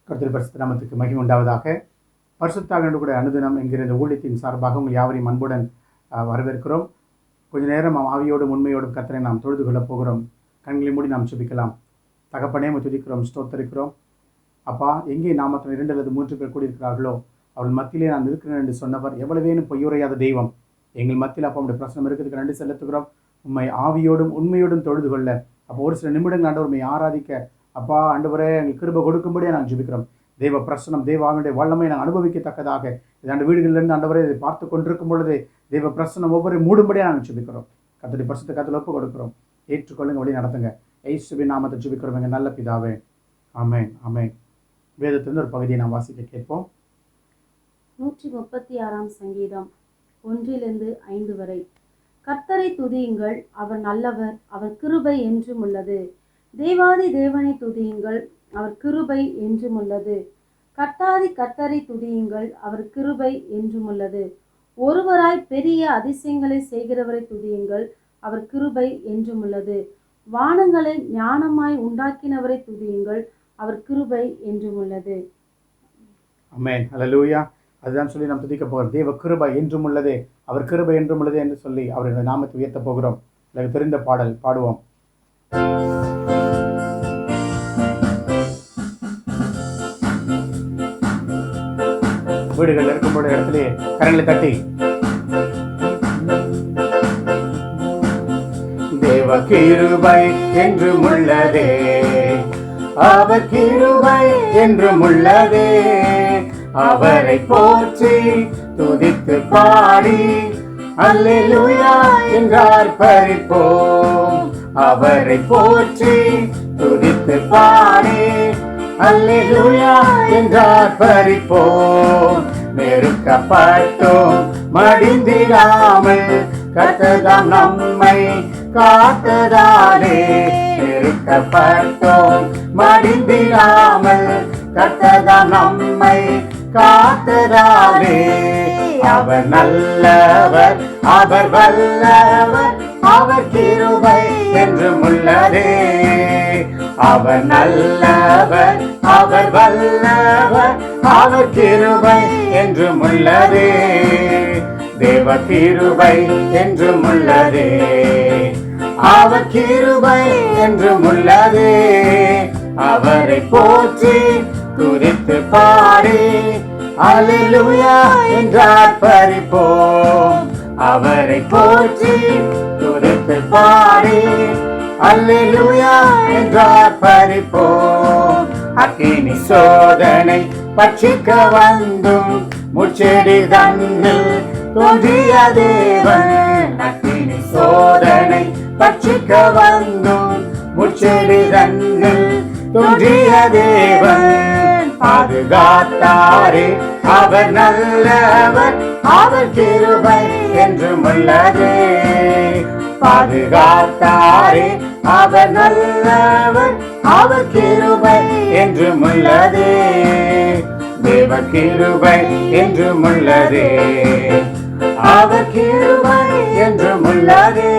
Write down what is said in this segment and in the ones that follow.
கர்த்தருடைய பரிசுத்த நாமத்துக்கு மகிமை உண்டாவதாக. பரிசுத்த கூட அனுதினம் என்கிற இந்த ஊழியத்தின் சார்பாக உங்கள் யாவரையும் அன்புடன் வரவேற்கிறோம். கொஞ்ச நேரம் ஆவியோடும் உண்மையோடும் கர்த்தரை நாம் தொழுது கொள்ளப் போகிறோம். கண்களை மூடி நாம் ஜெபிக்கலாம். தகப்பனே, துதிக்கிறோம், ஸ்தோத்தரிக்கிறோம். அப்பா, எங்கே நாமத்தில் 2 அல்லது 3 பேர் கூடியிருக்கிறார்களோ அவர்கள் மத்தியிலே நான் இருக்கிறேன் என்று சொன்னவர் எவ்வளவேனும் பொய்யுரையாத தெய்வம். எங்கள் மத்தியில் அப்பா உடைய பிரச்சனை இருக்கிறதுக்கு நன்றி செலுத்துகிறோம். உண்மை ஆவியோடும் உண்மையோடும் தொழுது கொள்ள அப்போ ஒரு சில நிமிடங்கள் ஆண்டவர் உண்மை ஆராதிக்க அப்பா ஆண்டவரே எங்களுக்கு கிருபை கொடுக்கும்படியே நாங்கள் ஜெபிக்கிறோம். தெய்வ பிரசனம், தெய்வ ஆவியுடைய வல்லமை நாங்கள் அனுபவிக்கத்தக்கதாக இந்த வீடுகளிலிருந்து ஆண்டவரே இதை பார்த்து கொண்டிருக்கும் பொழுது தெய்வ பிரசனம் ஒவ்வொரு மூடும்படியாக நாங்கள் ஜெபிக்கிறோம். கர்த்தருடைய பரிசுத்த கரத்தில் ஒப்பு கொடுக்கிறோம். ஏற்றுக்கொள்ளுங்க, வழி நடத்துங்க. இயேசுவின் நாமத்தை ஜெபிக்கிறோம் எங்கள் நல்ல பிதாவே, ஆமென், ஆமென். வேதத்திலிருந்து ஒரு பகுதியை நாம் வாசிக்க கேட்போம். 136 சங்கீதம் 1-5 வரை. கர்த்தரை துதியுங்கள், அவர் நல்லவர், அவர் கிருபை என்றும் உள்ளது. தேவாதி தேவனை துதியுங்கள், அவர் கிருபை என்றும் உள்ளது. கர்த்தாதி கர்த்தரை துதியுங்கள், அவர் கிருபை என்றும் உள்ளது. ஒருவராய் பெரிய அதிசயங்களை செய்கிறவரை துதியுங்கள், அவர் கிருபை என்றும் உள்ளது. வானங்களை ஞானமாய் உண்டாக்கினவரை துதியுங்கள், அவர் கிருபை என்றும் உள்ளது. ஆமென், ஹல்லேலூயா. அதுதான் சொல்லி நாம் துதிக்க போகிறோம். தேவ கிருபை என்றும் உள்ளது, அவர் கிருபை என்றும் உள்ளது என்று சொல்லி அவருடைய நாமத்தை உயர்த்த போகிறோம். எனக்கு தெரிந்த பாடல் பாடுவோம். வீடுகள் இருக்கும்போது இடத்துல கரங்களை தட்டி தேவ கிருபை என்றும் உள்ளதே, அவர் கிருபை என்றும் உள்ளதே. அவரை போற்றி துதித்து பாடி அல்லேலூயா என்றார் பரிப்போம். அவரை போற்றி துதித்து பாடி அல்லேலூயா என்றார் பரிப்போம். நெருக்கப்பட்டோம் மடிந்திடாமல் கர்த்தர்தாம் நம்மை காத்ததாலே. நெருக்கப்பட்டோம் மடிந்திடாமல் கர்த்தர்தாம் நம்மை காத்ததாலே. அவர் நல்லவர், அவர் வல்லவர், அவர் கிருபை என்றும் உள்ளதே. அவர் நல்லவர், அவர் வல்லவர், அவர் கிருபை என்றும் உள்ளதே. தேவ கிருபை என்றும் உள்ளதே, அவர் கிருபை என்றும் உள்ளதே. அவரை போற்றி துதித்து பாடி அல்லேலூயா என்றார் பரிப்போம். அவரை போற்றி துதித்து பாடி அல்லேலூயா என்றார் பரிப்போம். அக்கினி சோதனை பட்சிக்க வந்தும் முச்செடி தன்னில் தோன்றிய தேவன். அக்கினி சோதனை பட்சிக்க வந்தும் முச்செடி தன்னில் தோன்றிய தேவன். பாதுகாத்தாரே, அவர் நல்லவர், அவர் கிருபை என்றும் உள்ளதே. பாதுகாத்தாரே, அவர் நல்லவர், அவர் கிருபை என்றும் உள்ளதே. தேவ கிருபை என்றும் உள்ளதே, அவர் கிருபை என்றும் உள்ளதே.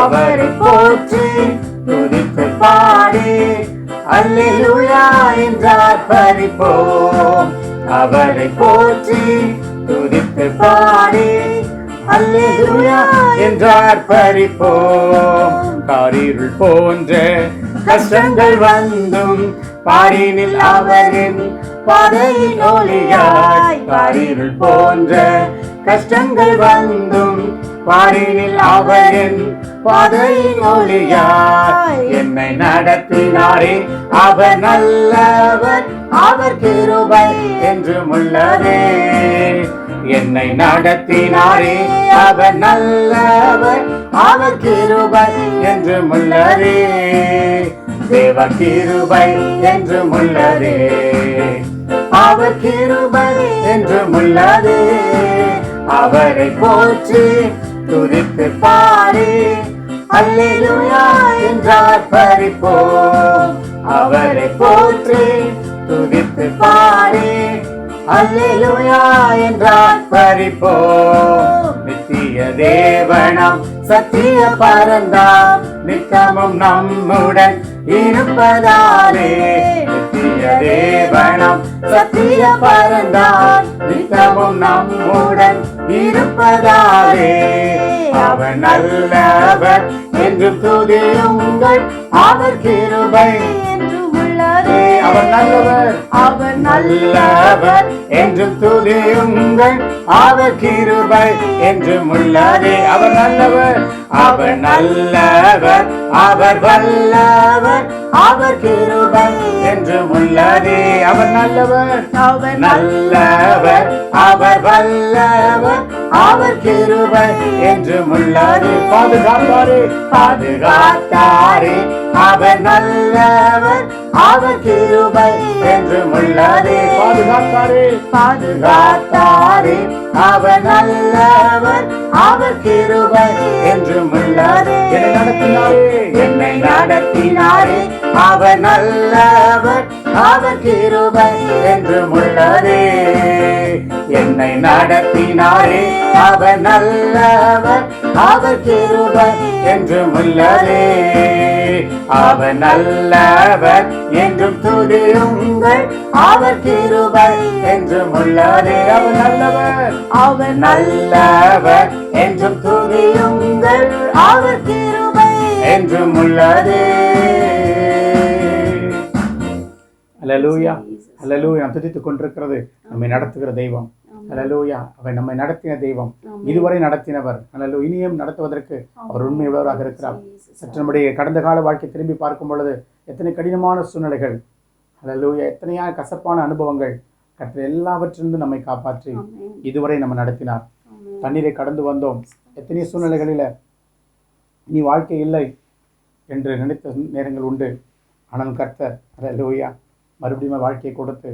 அவரை போற்றி துதித்து பாடி அல்லேலூயா என்றார் பரிப்போம். அவரை போற்றி துதித்து பாடி அல்லேலூயா என்றார் பரிப்போம். காரிருள் போன்ற கஷ்டங்கள் வந்தும் பாரினில் அவரின் பாதையில் ஒளியாய். காரிருள் போன்ற கஷ்டங்கள் வந்தும் பாரினில் அவரின் பாதையில் ஒளியாய். என்னை நடத்தினாரே, அவர் நல்லவர், அவர் கிருபை என்றும் உள்ளதே. என்னை நடத்தினாரே, அவர் நல்லவர், அவர் கிருபை என்றும் உள்ளதே. தேவ கிருபை என்றும் உள்ளதே, அவர் கிருபை என்றும் உள்ளதே. அவரை போற்றி துதித்து பாடி அல்லேலூயா என்றார் பரிப்போம். அவரை போற்றி துதித்து பாடி அல்லேலூயா என்றார் பரிப்போம். நித்திய தேவனம் சத்திய பரந்தாம் நித்தமும் நம்முடன் இருப்பதாலே. நித்திய தேவனம் சத்திய பரந்தாம் நித்தமும் நம்முடன் இருப்பதாலே. அவர் நல்லவர் என்று துதியுங்கள், அவர் கிருபை என்றும் உள்ளதே. அவர் நல்லவர், அவர் நல்லவர் என்று துதியுங்கள், அவர் கிருபை என்றும் உள்ளதே. அவர் நல்லவர், அவர் நல்லவர், அவர் வல்லவர், அவர் கிருபை என்றும் உள்ளதே. அவர் நல்லவர், அவர் நல்லவர், அவர் வல்லவர், அவர் கிருபை என்றும் உள்ளதே. பாதுகாத்தாரே, பாதுகாத்தாரே, அவர் நல்லவர், அவர் கிருபை என்றும் உள்ளதே. பாதுகாத்தாரே, பாதுகாத்தாரே, அவர் நல்லவர், அவர் கிருபை என்றும் உள்ளதே. என்னை நடத்தினாரே, என்னை நடத்தினாரே, அவர் நல்லவர், அவர் கிருபை என்றும் உள்ளதே. என்னை நடத்தினாரே, அவர் நல்லவர், அவர் கிருபை என்றும் உள்ளதே. அவர் நல்லவர் என்றும் துதியுங்கள், அவர் கிருபை என்றும் உள்ளதே. அவர் நல்லவர், அவர் நல்லவர் என்றும் துதியுங்கள், அவர் கிருபை என்றும் உள்ளதே. அல்லேலூயா, அல்லேலூயா. துதித்துக் கொண்டிருக்கிறது நம்மை நடத்துகிற தெய்வம். அல்லேலூயா. அவர் நம்மை நடத்தின தெய்வம், இதுவரை நடத்தினவர். அல்லேலூயா. இனியும் நடத்துவதற்கு அவர் உண்மை உள்ளவராக இருக்கிறார். சற்று நம்முடைய கடந்த கால வாழ்க்கை திரும்பி பார்க்கும் பொழுது எத்தனை கடினமான சூழ்நிலைகள், அல்லேலூயா, எத்தனையான கசப்பான அனுபவங்கள், கர்த்தர் எல்லாவற்றிலிருந்து நம்மை காப்பாற்றி இதுவரை நம்ம நடத்தினார். தண்ணீரை கடந்து வந்தோம். எத்தனை சூழ்நிலைகளில் இனி வாழ்க்கை இல்லை என்று நினைத்த நேரங்கள் உண்டு. ஆனால் கர்த்தர் அல்லேலூயா மறுபடியும் வாழ்க்கையை கொடுத்து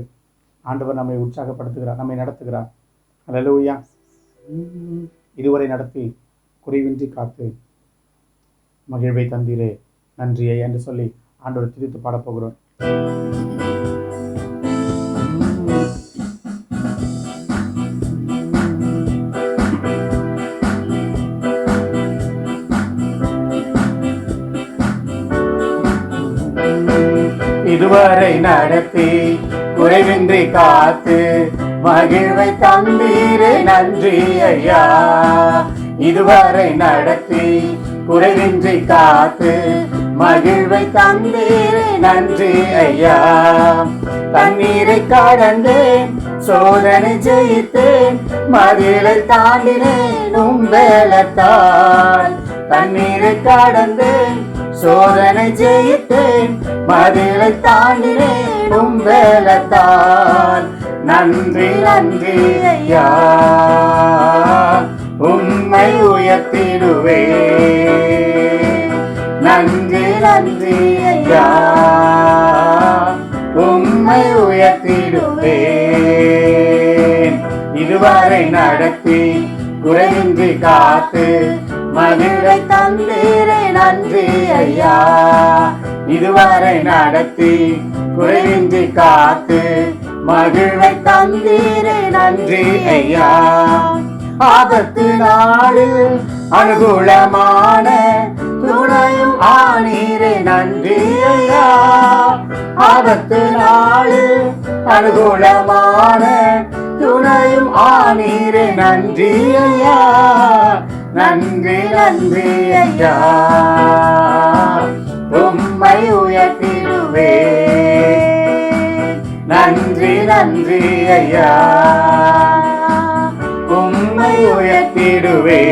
ஆண்டவர் நம்மை உற்சாகப்படுத்துகிறார், நம்மை நடத்துகிறார். அல்லேலூயா. இதுவரை நடத்தி குறைவின்றி காத்து மகிழ்வை தந்தீரே, நன்றியே என்று சொல்லி ஆண்டவர் துதித்து பாடப்போகிறோம். இதுவரை நடத்தி குறைவின்றி காத்து மகிழ்வை தந்தீரே, நன்றி ஐயா. இதுவரை நடத்தி குறைவின்றி காத்து மகிழ்வை தந்தீரே, நன்றி ஐயா. தண்ணீரை கடந்தேன், சோதனை ஜெயித்தேன், மதிலை தாண்டினேன் உம்பேலத்தால். தண்ணீரை கடந்தேன், சோதனை ஜெயித்தேன், மதிலை தாண்டினேன் உம்பேலத்தால். நன்றி நன்றி ஐயா, உம்மை உயர்த்திடுவே. நன்றி நன்றி ஐயா, உம்மை உயர்த்திடுவேன். இதுவரை நடத்தி குறைவின்றி காத்து மகிழ்வை தந்தீரே, நன்றி ஐயா. இதுவரை நடத்தி குறைவின்றி காத்து மகிழ்வை தந்தீரே, நன்றி ஐயா. ஆபத்து நாளில் அனுகூலமான துணையும் ஆனீரே, நன்றி ஐயா. ஆபத்து நாளில் அனுகூலமான துணையும் ஆனீரே, நன்றி ஐயா. நன்றி நன்றி ஐயா, உம்மை உயர்த்திடுவே. நன்றி நன்றி ஐயா, உம்மை உயர்த்திடுவே.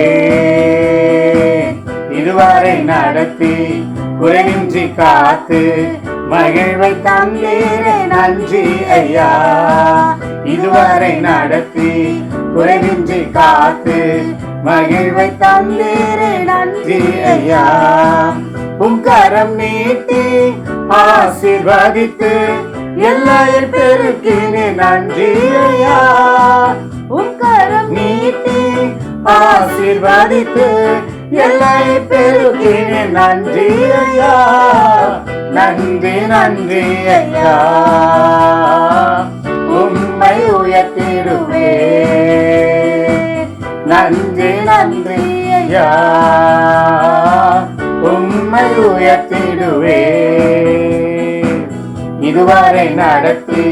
இதுவரை நடத்தி குறைவின்றி காத்து மகிழ்வை தந்தீரே, நன்றி ஐயா. இதுவரை நடத்தி குறைவின்றி காத்து மகிழ்வை தந்தீரே, நன்றி ஐயா. உம் கரம் நீட்டி ஆசீர்வதித்து எல்லையை பெருக்கினே, நன்றி ஐயா. உம் கரம் நீட்டி ஆசீர்வதித்து எல்லையை பெருக்கினே, நன்றி ஐயா. நன்றி நன்றி ஐயா, உம்மை உயர்த்திடுவே. நன்றி நன்றி நன்றி ஐயா, உம்மை உயர்த்திடுவே. இதுவரை நடத்தி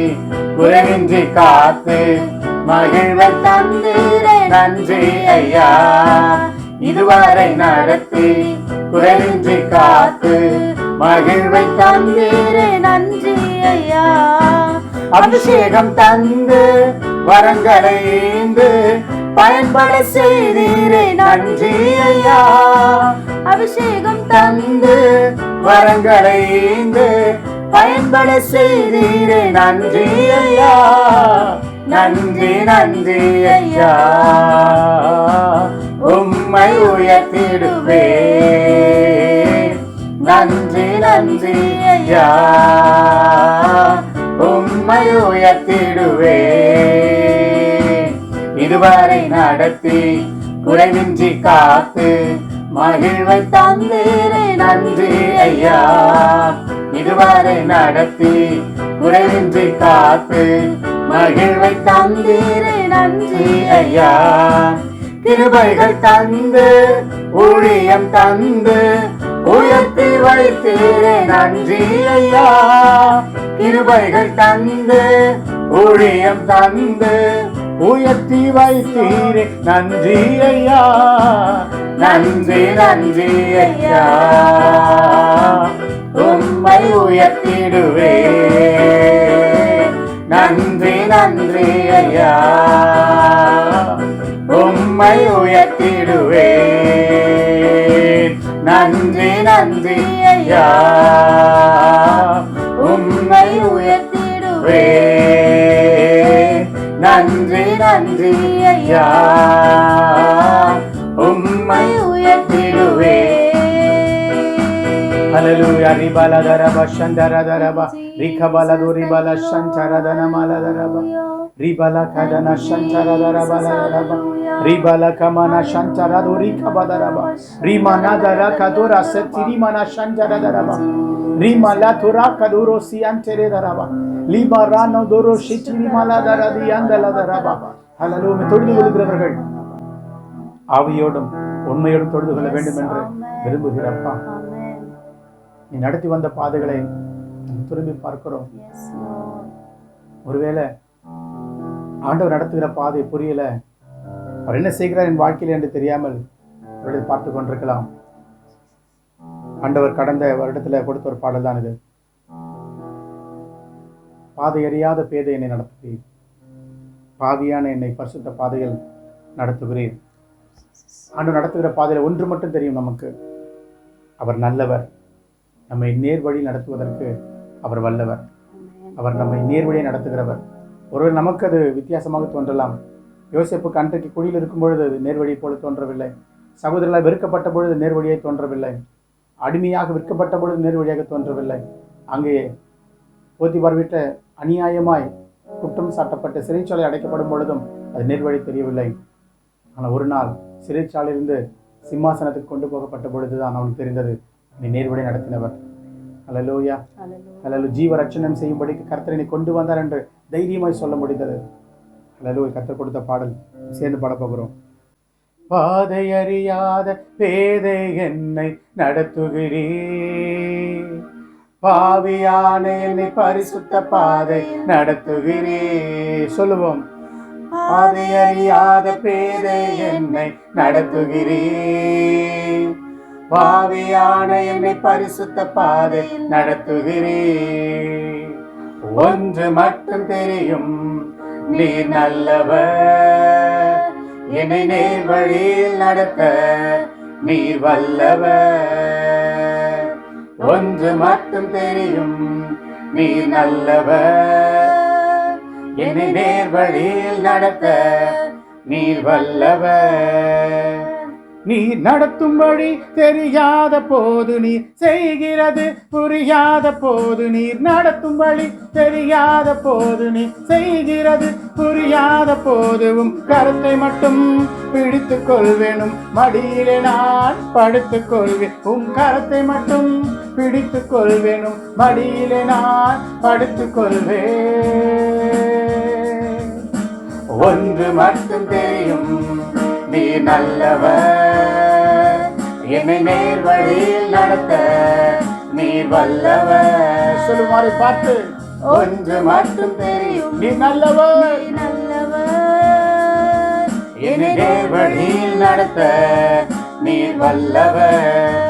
குறைவின்றி காத்து மகிழ்வை தந்தீரே நன்றி ஐயா. இதுவரை நடத்தி குறைவின்றி காத்து மகிழ்வை தந்தீரே நன்றி ஐயா. அபிஷேகம் தந்து வரங்களை ஈந்து பயன்பட செய்தீரே நன்றி ஐயா. அபிஷேகம் தந்து வரங்களை ஈந்து பயன்பட செய்தீரே நன்றி ஐயா. நன்றி நன்றி ஐயா, உம்மை உயர்த்திடுவே. நன்றி நன்றி ஐயா, உம்மை உயர்த்திடுவே. இதுவரை நடத்தி குறைவின்றி காத்து மகிழ்வை தந்தீரே நன்றி ஐயா. இதுவரை நடத்தி குறைவின்றி காத்து மகிழ்வை தந்தீரே நன்றி ஐயா. கிருபைகள் தந்து ஊழியம் தந்து உயர்த்தி வைத்தீரே நன்றி ஐயா. கிருபைகள் தந்து ஊழியம் தந்து உயர்த்தி வைத்தீரே நன்றி ஐயா. நன்றி நன்றி ஐயா, உம்மை உயர்த்திடுவே. நன்றி நன்றி ஐயா, உம்மை உயர்த்திடுவே. நன்றி நன்றி ஐயா, உம்மை உயர்த்திடுவே. நன்றி நன்றி ஐயா, உம்மை உயர்த்திடுவே. ஹல்லேலூயா. ரிபாலா தரபா சந்தரா தரபா ரிகபாலா துரிபாலா சந்தரா தனமாலா தரபா ரிபாலா கதனா சந்தரா தரபா தரபா ரிபாலா கமானா சந்தரா துரிகபா தரபா ரிமானா தரா கதுரா சத்திரிமானா சந்தரா தரபா ரிமாலா துரா கதுரோ சியந்தரே தரபா லிபாரானோ துரோ சித்திரிமாலா தரதி அந்தலா தரபா. ஹல்லேலூயா. தொழுது கொள்கிறவர்கள் ஆவியோடும் உண்மையோடும் தொழுது கொள்ள வேண்டும் என்று விரும்புகிறப்பா, நீ நடத்தி வந்த பாதைகளை திரும்பி பார்க்கிறோம். ஒருவேளை ஆண்டவர் நடத்துகிற பாதை புரியல, அவர் என்ன செய்கிறார் என் வாழ்க்கையில் என்று தெரியாமல் அவர்கள் பார்த்து கொண்டிருக்கலாம். ஆண்டவர் கடந்த வருடத்தில் கொடுத்த ஒரு பாடல் தான் இது. பாதை அறியாத பேதை என்னை நடத்துகிறீர், பாவியான என்னை பரிசுத்த பாதையில் நடத்துகிறீர். ஆண்டவர் நடத்துகிற பாதையில் ஒன்று மட்டும் தெரியும் நமக்கு, அவர் நல்லவர். நம்மை நேர்வழி நடத்துவதற்கு அவர் வல்லவர். அவர் நம்மை நேர்வழியை நடத்துகிறவர். ஒருவேளை நமக்கு அது வித்தியாசமாக தோன்றலாம். யோசேப்புக்கு அன்றைக்கு குழியில் இருக்கும் பொழுது அது நேர்வழியை போல தோன்றவில்லை. சகோதரர்களால் வெறுக்கப்பட்ட பொழுது நேர்வழியை தோன்றவில்லை. அடிமையாக விற்கப்பட்ட பொழுது நேர்வழியாக தோன்றவில்லை. அங்கே போத்திபார் வீட்டில் அநியாயமாய் குற்றம் சாட்டப்பட்ட சிறைச்சாலை அடைக்கப்படும் பொழுதும் அது நேர்வழி தெரியவில்லை. ஆனால் ஒரு நாள் சிறைச்சாலையிலிருந்து சிம்மாசனத்துக்கு கொண்டு போகப்பட்ட பொழுதுதான் அவனுக்கு தெரிந்தது, நீ நேர்வழி நடத்தினவர். ஹல்லேலூயா. ஹல்லேலூயா. ஜீவ ரட்சணம் செய்யும்படிக்கு கர்த்தரை கொண்டு வந்தார் என்று தைரியமாய் சொல்ல முடிந்தது. ஹல்லேலூயா. கர்த்தர் கொடுத்த பாடல் சேர்ந்து பாட போகிறோம். பாதை அறியாத பேதை என்னை நடத்துகிறீர், பாவியான என்னை பரிசுத்த பாதை நடத்துகிறீர். சொல்லுவோம். பாதை அறியாத பேதை என்னை நடத்துகிறீர், பாவியான என்னை பரிசுத்த பாதை நடத்துகிறீர். ஒன்று மட்டும் தெரியும், நீர் நல்லவர், என்னை நேர்வழியில் நடத்த நீர் வல்லவர். ஒன்று மட்டும் தெரியும், நீர் நல்லவர், என்னை நேர்வழியில் நடத்த நீர் வல்லவர். நீர் நடத்தும்படி தெரியாத போது நீர் செய்கிறது புரியாத போது, நீர் நடத்தும்படி தெரியாத போது நீர் செய்கிறது புரியாத போதும் கருத்தை மட்டும் பிடித்துக் கொள்வேனும் மடியிலே நான் படுத்துக் கொள்வேன். கரத்தை மட்டும் பிடித்துக் கொள்வேனும் மடியிலே நான் படுத்துக் கொள்வேன். ஒன்று மட்டும் தெரியும், நீர் நல்லவர், என்னை நேர் வழியில் நடத்த நீர் வல்லவர். சொல்லுமாறு பார்த்து ஒன்று மட்டும் தெரியும், நீர் நல்லவர், என்னை நேர் வழியில் நடத்த நீர் வல்லவர்.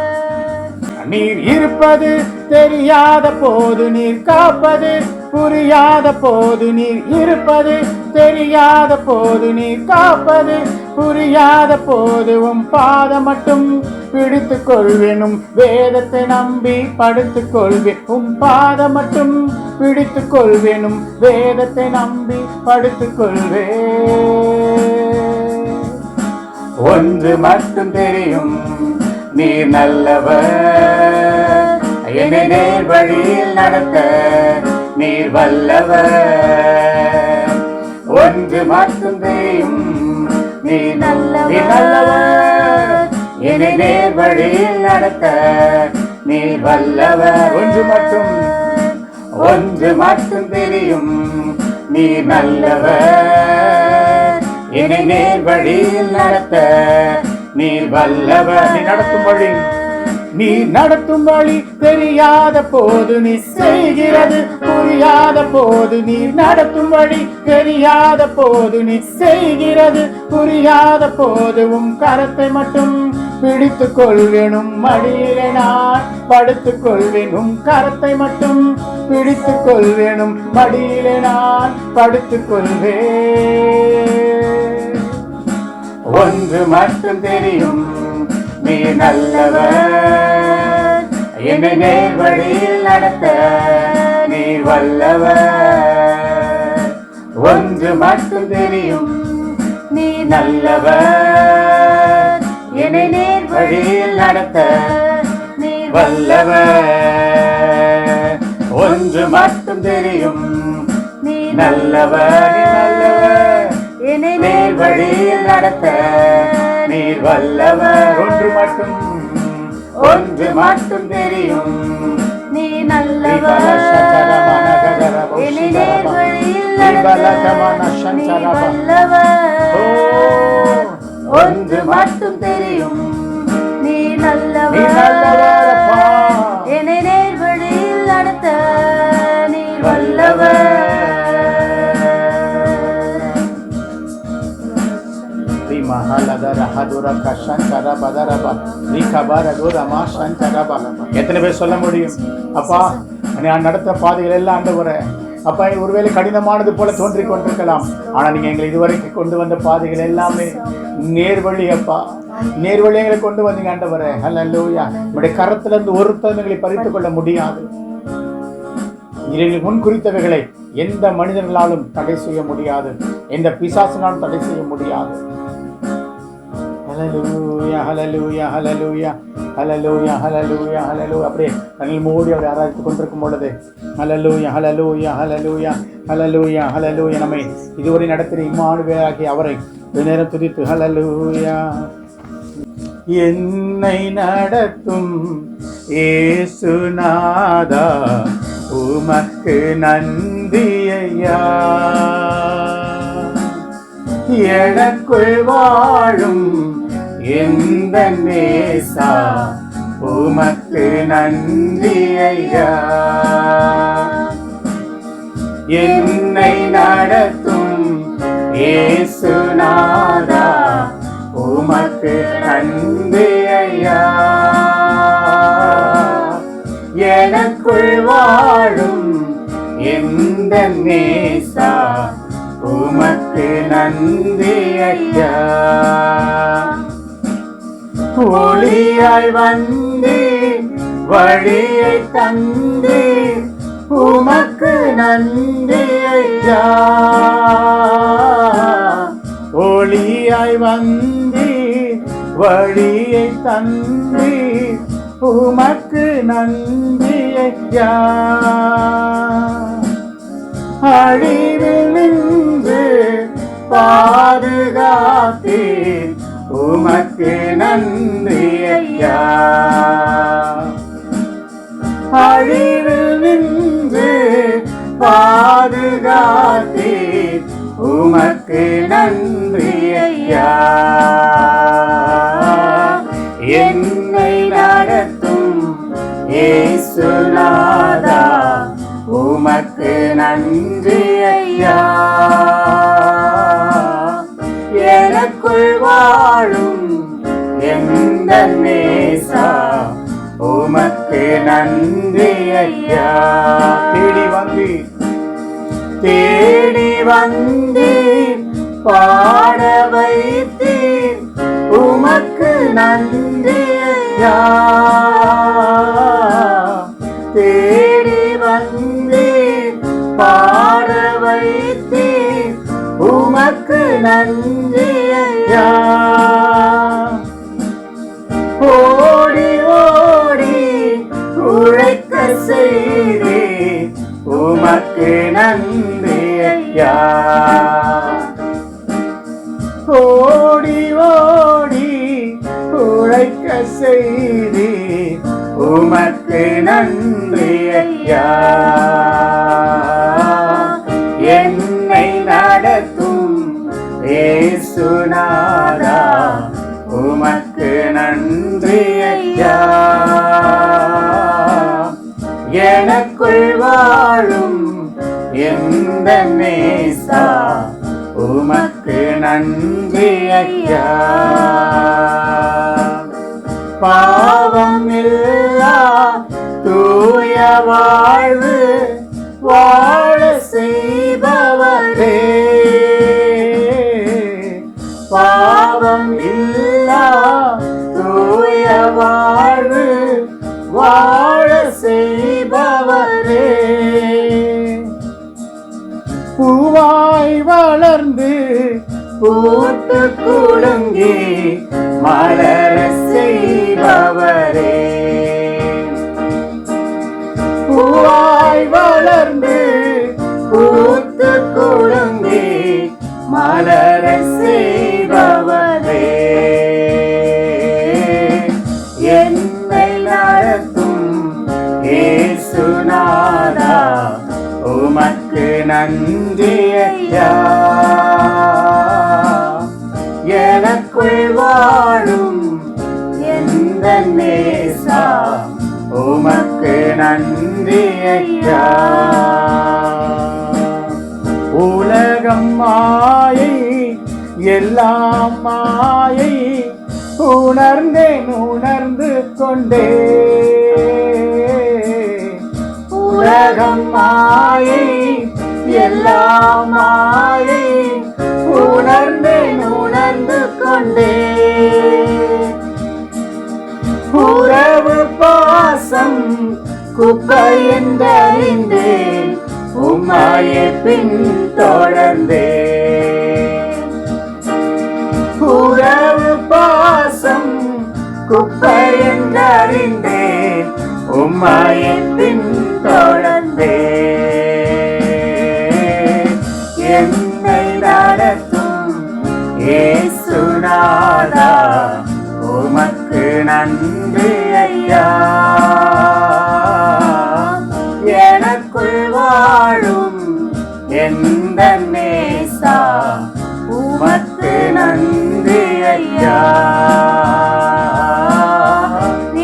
நீர் இருப்பது தெரியாத போது நீர் காப்பது புரியாத போது, நீர் இருப்பது தெரியாத போது நீர் காப்பது புரியாத போது உம் பாதம் மட்டும் பிடித்துக் கொள்வேனும் வேதத்தை நம்பி படுத்துக் கொள்வேன். உம் பாதம் மட்டும் பிடித்துக் கொள்வேனும் வேதத்தை நம்பி படுத்துக் கொள்வேன். ஒன்று மட்டும் தெரியும், நீர் நல்லவர், என்னை நேர் வழியில் நடத்த நீர் வல்லவர். ஒன்று மட்டும் தெரியும், நீர் நல்லவர், என்னை நேர் வழியில் நடத்த நீர் வல்லவர். ஒன்று மட்டும் தெரியும், நீர் நல்லவர், என்னை நேர் வழியில் நடத்த நீர் வல்லவர். நீ நடத்தும் வழி தெரியாத போது நீ செய்கிறது புரியாத போது, நீர் நடத்தும் வழி தெரியாத போது நீ செய்கிறது புரியாத போது உம் கரத்தை மட்டும் பிடித்துக் கொள்வேனும் மடியிலே நான் படுத்துக் கொள்வேன். உம் கரத்தை மட்டும் பிடித்துக் கொள்வேனும் மடியிலே நான் படுத்துக் கொள்வேன். ஒன்று மட்டும் தெரியும், நீர் நல்லவர், என்னை நேர் வழியில் நடத்த நீர் வல்லவர். ஒன்று மட்டும் தெரியும், நீர் நல்லவர், என்னை நேர் வழியில் நடத்த நீர் வல்லவர். ஒன்று மட்டும் தெரியும், நீர் நல்லவர், என்னை நேர் வழியில் நடத்த நீர் வல்லவர். ஒன்று மட்டும் தெரியும், நீர் நல்லவர், என்னை நேர் வழியில் நடத்த நீர் வல்லவர். ஒன்று மட்டும் தெரியும், நீர் நல்லவர், என்னை நேர் வழியில் நடத்த நீர் வல்லவர். எத்தனை பேர் சொல்ல முடியும், அப்பா நான் நடத்த பாதைகள் எல்லாம் ஆண்டவரே, அப்பா ஒருவேளை கடினமானது போல தோன்றிக் கொண்டிருக்கலாம், ஆனா நீங்க எங்களை இதுவரைக்கும் கொண்டு வந்த பாதைகள் எல்லாமே நேர்வழி. அப்பா நேர்வழி எங்களை கொண்டு வந்தீங்க ஆண்டவரே. ஹல்லேலூயா. உங்களுடைய கரத்திலிருந்து ஒருத்தர் எங்களை பறித்துக் கொள்ள முடியாது. முன் குறித்தவைகளை எந்த மனிதர்களாலும் தடை செய்ய முடியாது, எந்த பிசாசினாலும் தடை செய்ய முடியாது. ஹல்லேலூயா, ஹல்லேலூயா, ஹல்லேலூயா, ஹல்லேலூயா, ஹல்லேலூயா, ஹல்லேலூயா. அப்படியே கண்ணில் மூடி அவரை ஆராதித்துக் கொண்டிருக்கும் பொழுது ஹல்லேலூயா, ஹல்லேலூயா, ஹல்லேலூயா, ஹல்லேலூயா, ஹல்லேலூயா. நம்மை இதுவரை நடத்தின இம்மானுவேலாகிய அவரை நேரம் துதித்து ஹல்லேலூயா. என்னை நடத்தும் இயேசுநாதா உமக்கு நன்றி ஐயா, எனக்குள் வாழும் எந்த நேசா உமக்கு நன்றி ஐயா, என்னை நடத்தும் இயேசுநாதா உமக்கு நன்றி ஐயா, எனக்குள் வாழும் எந்த நேசா உமக்கு நன்றி ஐயா. ஒளியாய் வந்தீர் வழியை தந்தீர் உமக்கு நன்றி ஐயா, ஒளியாய் வந்தீர் வழியை தந்தீர் உமக்கு நன்றி ஐயா, அழிவில் நின்று பாதுகாத்தீர் உமக்கு நன்றி ஐயா, அழிவில் நின்று பாதுகாத்தீர் உமக்கு நன்றி ஐயா. என்னை நடத்தும் இயேசுநாதா, உமக்கு நன்றி ஐயா. எனக்குள் வாழும் எந்த நேசா, உமக்கு நன்றி ஐயா. தேடி வந்தீர் பாட வைத்தீர், உமக்கு நன்றி ஐயா. தேடி வந்தீர் பாட வைத்தீர், உமக்கு நன்றி ஐயா. ஓடி ஓடி உழைக்க செய்தீர், உமக்கு நன்றி ஐயா. ஓடி ஓடி உழைக்க செய்தீர், உமக்கு நன்றி ஐயா. என்னை நடத்தும் இயேசுநாதா, உமக்கு நன்றி ஐயா. எனக்குள் வாழும் எந்த நேசா, உமக்கு நன்றி ஐயா. பாவம் இல்லா தூய வாழ்வு வாழ செய்பவரே, பாவம் இல்லா தூய வாழ்வு வாழ செய்பவரே. பூவாய் வளர்ந்து பூத்து குலுங்கி மலர செய்பவரே, பூவாய் வளர்ந்து பூத்து குலுங்கி மலர செய்பவரே. என்னை நடத்தும் இயேசுநாதா, உமக்கு நன்றி ஐயா. எனக்குள் வாழும் எந்த நேசா, உமக்கு நன்றி ஐயா. உலகம் மாயை எல்லாம் மாயை, உணர்ந்தேன் உணர்ந்து கொண்டே. உலகம் மாயை எல்லாம் மாயை, உணர்ந்தேன் உணர்ந்து கொண்டே. உறவு பாசம் குப்பை என்றறிந்தேன், உம்மையே பின் தொடர்ந்தேன். உறவு பாசம் குப்பை என்றறிந்தேன், உம்மையே பின் தொடர்ந்தேன். என்னை நடத்தும் இயேசுநாதா, உமக்கு நன்றி ஐயா. எனக்குள் வாழும் எந்த நேசா, உமக்கு நன்றி ஐயா.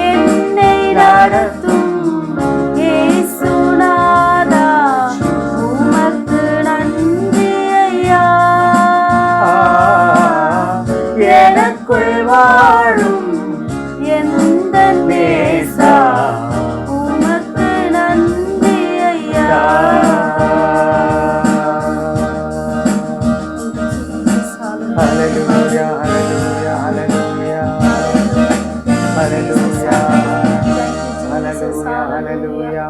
என்னை நடத்தும் இயேசுநாதா, உமக்கு நன்றி ஐயா. எனக்குள் வாழும் எந்த நேசா, உமக்கு நன்றி ஐயா. ஹல்லேலூயா ஹல்லேலூயா ஹல்லேலூயா ஹல்லேலூயா ஹல்லேலூயா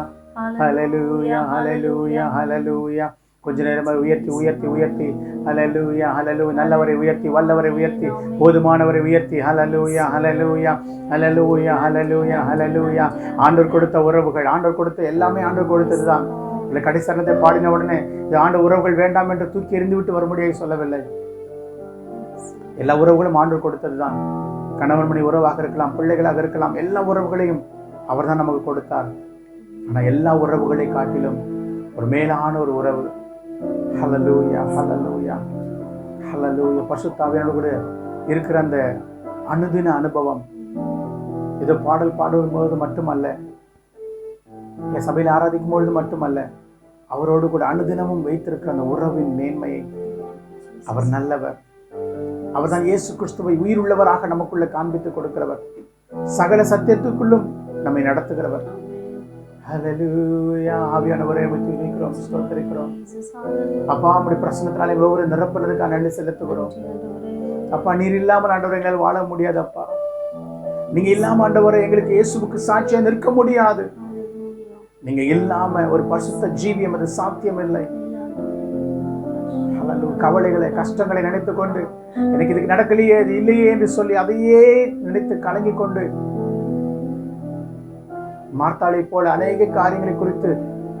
ஹல்லேலூயா ஹல்லேலூயா ஹல்லேலூயா. கொஞ்ச நேரமாக உயர்த்தி உயர்த்தி உயர்த்தி ஹல்லேலூயா ஹல்லேலூயா. நல்லவரை உயர்த்தி, வல்லவரை உயர்த்தி, போதுமானவரை உயர்த்தி ஹல்லேலூயா ஹல்லேலூயா ஹல்லேலூயா ஹல்லேலூயா ஹல்லேலூயா. ஆண்டவர் கொடுத்த உறவுகள், ஆண்டவர் கொடுத்த எல்லாமே ஆண்டவர் கொடுத்தது தான். இல்லை கடைசரணத்தை பாடின உடனே இது ஆண்டு உறவுகள் வேண்டாம் என்று தூக்கி எறிந்து விட்டு வர முடியாது சொல்லவில்லை. எல்லா உறவுகளும் ஆண்டவர் கொடுத்தது தான். கணவன் மணி உறவாக இருக்கலாம், பிள்ளைகளாக இருக்கலாம், எல்லா உறவுகளையும் அவர் தான் நமக்கு கொடுத்தார். ஆனால் எல்லா உறவுகளை காட்டிலும் ஒரு மேலான ஒரு உறவு ஹல்லேலூயா ஹல்லேலூயா ஹல்லேலூயா. பரிசுத்த ஆவியானவரோடு கூட இருக்கிற அந்த அனுதின அனுபவம் இது பாடல் பாடும்போது மட்டுமல்ல, என் சபையில் ஆராதிக்கும் பொழுது மட்டுமல்ல, அவரோடு கூட அனுதினமும் வைத்திருக்கிற அந்த உறவின் மேன்மையை. அவர் நல்லவர். அவர் தான் இயேசு கிறிஸ்துவை உயிருள்ளவராக நமக்குள்ள காண்பித்து கொடுக்கிறவர். சகல சத்தியத்துக்குள்ளும் நம்மை நடத்துகிறவர். ஹல்லேலூயா. ஆவியானவரே துதிக்கிறோம், ஸ்தோத்திரிக்கிறோம். அப்பா, நம்முடைய பிரசன்னத்தினாலே ஒவ்வொரு நிரப்புறதுக்காக நன்றி செலுத்துகிறோம். அப்பா, நீர் இல்லாமல் ஆண்டவரை எங்களால் வாழ முடியாது. அப்பா, நீங்க இல்லாம ஆண்டவரை எங்களுக்கு இயேசுவுக்கு சாட்சியா நிற்க முடியாது. நீங்க இல்லாம ஒரு பரிசுத்த ஜீவியம் அது சாத்தியம் இல்லை. கவலைகளை, கஷ்டங்களை நினைத்து கொண்டு எனக்கு இதுக்கு நடக்கலையே, இது இல்லையே என்று சொல்லி அதையே நினைத்து கலங்கி கொண்டு, மார்த்தாளை போல அநேக காரியங்களை குறித்து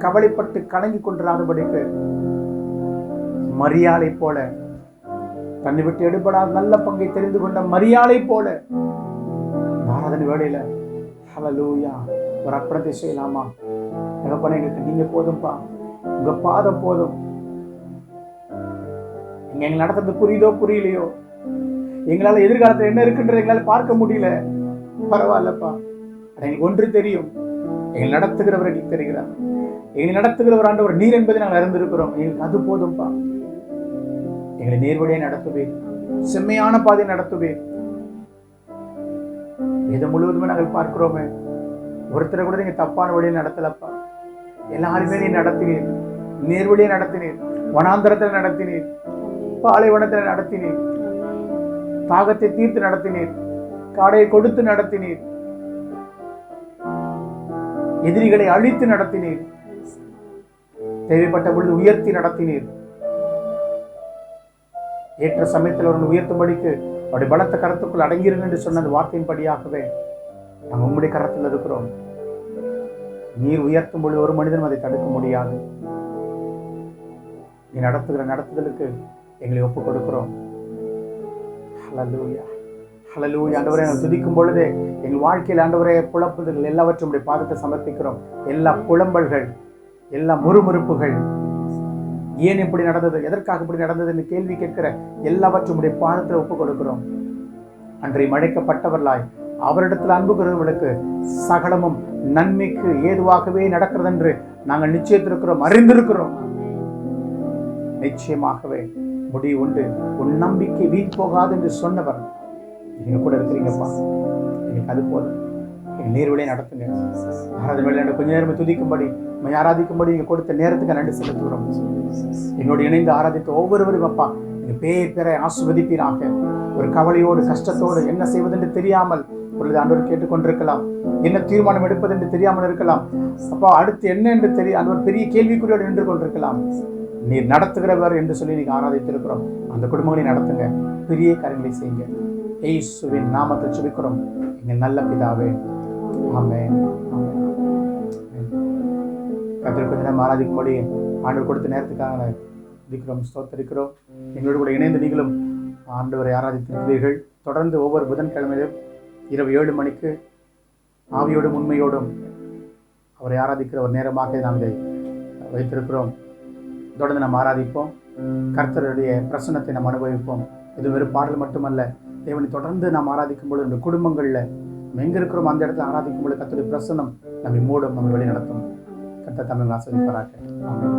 கவலைப்பட்டு கலங்கி கொண்டிராதபடிக்கு, மரியாளை போல தன்னை விட்டு எடுபடாத நல்ல பங்கை தெரிந்து கொண்ட மரியாளை போல ஆராதனை வேளையில ஹல்லேலூயா ஒரு அர்ப்பணத்தை செய்யலாமா? தகப்பனே, எங்களுக்கு நீங்க போதும்பா, உங்க பாதம் போதும். நீங்க எங்களை நடத்துறது புரியுதோ புரியலையோ, எங்களால எதிர்காலத்தில் என்ன இருக்குன்றது எங்களால பார்க்க முடியல, பரவாயில்லப்பா. எங்களுக்கு ஒன்று தெரியும், எங்களை நடத்துகிறவர் எங்களுக்கு தெரிகிறார். எங்களை நடத்துகிறவர் ஆண்டவர் நீர் என்பதை நாங்கள் அறிந்திருக்கிறோம். எங்களுக்கு அது போதும்பா. எங்களை நேர்வழியை நடத்துவேன், செம்மையான பாதையை நடத்துவேன். இதை முழுவதுமே நாங்கள் பார்க்கிறோமே, ஒருத்தரை கூட நீங்க தப்பான வழியை நடத்தலப்பா. எல்லாருமே நீ நடத்தினீர், நேர்வழியை நடத்தினீர், வனாந்தரத்தில் நடத்தினீர், பாலைவனத்தில் நடத்தினீர், தாகத்தை தீர்த்து நடத்தினீர், காடையை கொடுத்து நடத்தினீர், எதிரிகளை அழித்து நடத்தினீர், தேவைப்பட்ட பொழுது உயர்த்தி நடத்தினீர். ஏற்ற சமயத்தில் அவர்கள் உயர்த்தும்படிக்கு அவருடைய பலத்த கரத்துக்குள் அடங்கியிருங்க என்று சொன்ன அந்த வார்த்தையின்படியாகவே நாங்கள் உங்களுடைய கரத்தில் இருக்கிறோம். நீர் உயர்த்தும் பொழுது ஒரு மனிதனும் அதை தடுக்க முடியாது. நீ நடத்துகிற நடத்துதலுக்கு எங்களை ஒப்புக் கொடுக்கிறோம். ஹல்லேலூயா, ஹல்லேலூயா. ஆண்டவரே, நாங்கள் துதிக்கும் பொழுதே எங்கள் வாழ்க்கையில் ஆண்டவரே புலம்புதல் எல்லாவற்றும் உடைய பாதத்தை சமர்ப்பிக்கிறோம். எல்லா புலம்பல்கள், எல்லா முறுமுறுப்புகள், ஏன் இப்படி நடந்தது, எதற்காக இப்படி நடந்தது என்று கேள்வி கேட்கிற எல்லாவற்றும் உடைய பாதத்தில் ஒப்புக் கொடுக்கிறோம். அன்றை மழைக்கப்பட்டவர்களாய் அவரிடத்தில் அன்பு கூறுவர்களுக்கு சகலமும் நன்மைக்கு ஏதுவாகவே நடக்கிறது என்று நாங்கள் நிச்சயத்திருக்கிறோம், அறிந்திருக்கிறோம். நிச்சயமாகவே முடிவு உண்டு. உன் நம்பிக்கை வீண் போகாது என்று சொன்னவர் நீங்க கூட இருக்கிறீங்கப்பா. எங்களுக்கு அது போதும். எங்கள் நேர்வழியை நடத்துங்க. ஆராதனை கொஞ்ச நேரம் துதிக்கும்படி, ஆராதிக்கும்படி நீங்க கொடுத்த நேரத்துக்கு நன்றி செலுத்துகிறோம். என்னோடு இணைந்து ஆராதித்த ஒவ்வொருவரும் அப்பா, நீங்க பேர் பேரை ஆசீர்வதிப்பீராக. ஒரு கவலையோடு, கஷ்டத்தோடு, என்ன செய்வதென்று தெரியாமல் பொழுது ஆண்டவர் கேட்டுக்கொண்டிருக்கலாம், என்ன தீர்மானம் எடுப்பது என்று தெரியாமல் இருக்கலாம். அப்பா, அடுத்து என்ன என்று ஆண்டவர் பெரிய கேள்விக்குறியோடு நின்று கொண்டிருக்கலாம். நீர் நடத்துகிறவர் என்று சொல்லி நீங்க ஆராதித்திருக்கிறோம். அந்த குடும்பங்களை நடத்துங்க, பெரிய காரியங்களை செய்யுங்க. இயேசுவின் நாமத்தை ஜெபிக்கிறோம் எங்கள் நல்ல பிதாவே, ஆமென். கர்த்தர் கொஞ்ச நேரம் ஆராதிக்கும்படி ஆண்டவர் கொடுத்த நேரத்துக்காக துதிக்கிறோம், ஸ்தோத்திரிக்கிறோம். எங்களோடு கூட இணைந்து நீங்களும் ஆண்டவரை ஆராதித்திருக்கிறீர்கள். தொடர்ந்து ஒவ்வொரு புதன்கிழமையிலும் இரவு 7 மணிக்கு ஆவியோடும் உண்மையோடும் அவரை ஆராதிக்கிற ஒரு நேரமாக நாம் இதை வைத்திருக்கிறோம். தொடர்ந்து நாம் ஆராதிப்போம், கர்த்தருடைய பிரசன்னத்தை நாம் அனுபவிப்போம். இது வெறும் பாடல் மட்டுமல்ல, தேவனை தொடர்ந்து நாம் ஆராதிக்கும் பொழுது இந்த குடும்பங்களில் எங்கே இருக்கிறோம் அந்த இடத்துல ஆராதிக்கும் பொழுது கர்த்தருடைய பிரசன்னம் நம்மை மூடும், நம்மை வழி நடத்தும். கர்த்தர் தமிழ் ஆசீர்வதிப்பாராக. ஆமென்.